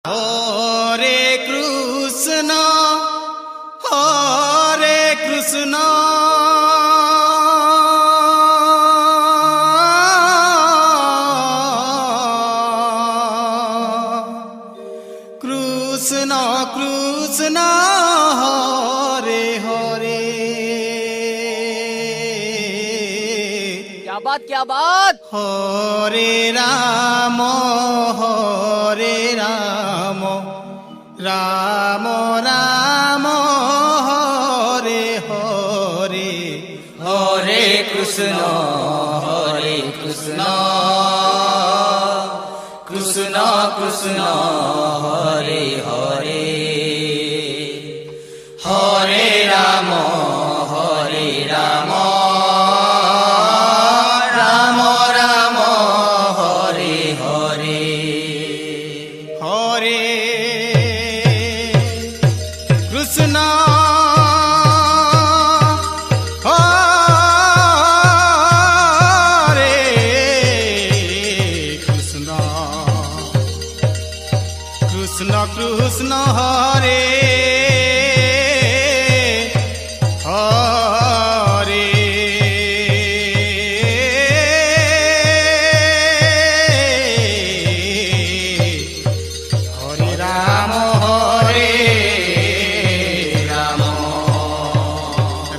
হরে কৃষ্ণ হরে কৃষ্ণ কৃষ্ণ কৃষ্ণ হরে হরে। क्या बात হরে রাম রাম রাম হরে হরে। हरे कृष्ण कृष्ण कृष्ण हरे हरे हरे राम राम राम हरे हरे। হরে কৃষ্ণ হরে কৃষ্ণ কৃষ্ণ কৃষ্ণ হরে হরে। হরে রাম হরে রাম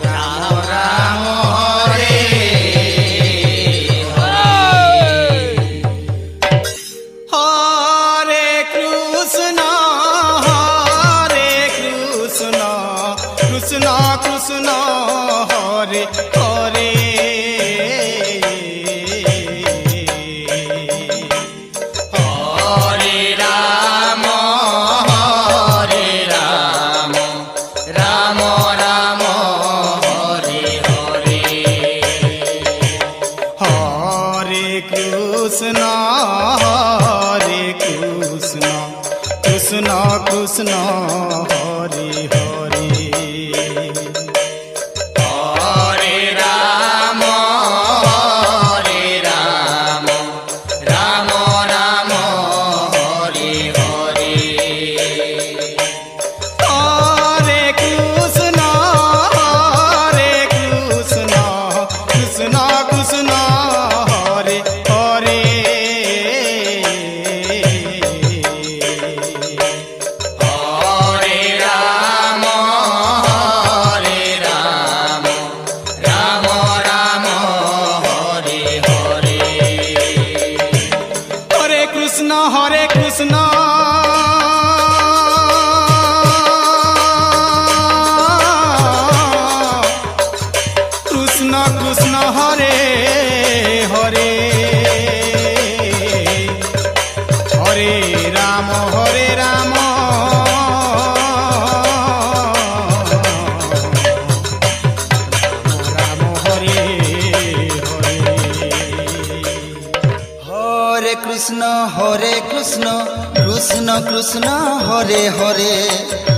রাম রাম হরে হরে কৃষ্ণ কৃষ্ণ কৃষ্ণ হরে হরে। हरे राम राम राम हरे हरे হরে কৃষ্ণ কৃষ্ণ কৃষ্ণ হরে হরে। हरे राम राम राम हरे हरे হরে কৃষ্ণ কৃষ্ণ কৃষ্ণ হরে হরে। हरे राम राम राम हरे हरे হরে কৃষ্ণ কৃষ্ণ কৃষ্ণ হরে হরে। হরে রাম রাম হরে হরে। हरे कृष्ण कृष्ण कृष्ण हरे हरे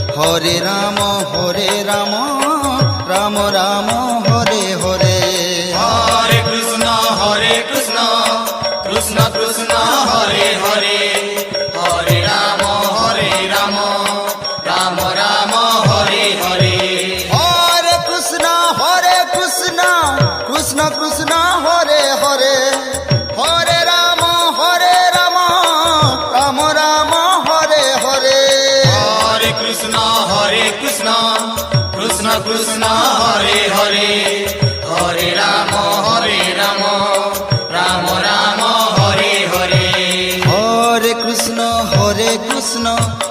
हरे राम राम राम हरे हरे। हरे कृष्ण कृष्ण कृष्ण हरे हरे हरे राम राम राम हरे हरे हरे कृष्ण कृष्ण कृष्ण हरे हरे हरे राम राम राम हरे हरे। हरे कृष्ण कृष्ण कृष्ण हरे हरे हरे राम राम राम हरे हरे हरे कृष्ण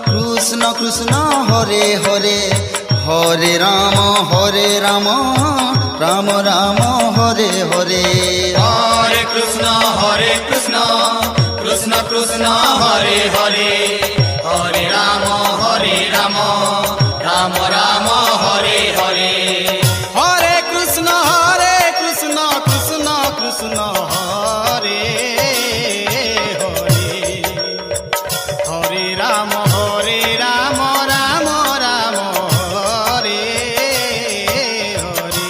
कृष्ण कृष्ण हरे हरे हरे राम राम राम हरे हरे। हरे कृष्ण कृष्ण कृष्ण हरे हरे हरे राम राम राम हरे हरे হরে কৃষ্ণ কৃষ্ণ কৃষ্ণ হরে হরে। হরে রাম রাম রাম হরে হরে।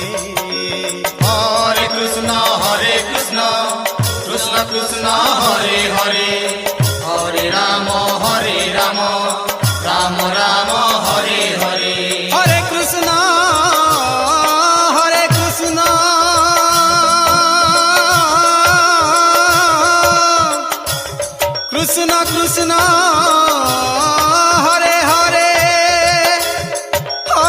हरे कृष्ण कृष्ण कृष्ण हरे हरे हरे राम हरे কৃষ্ণ কৃষ্ণ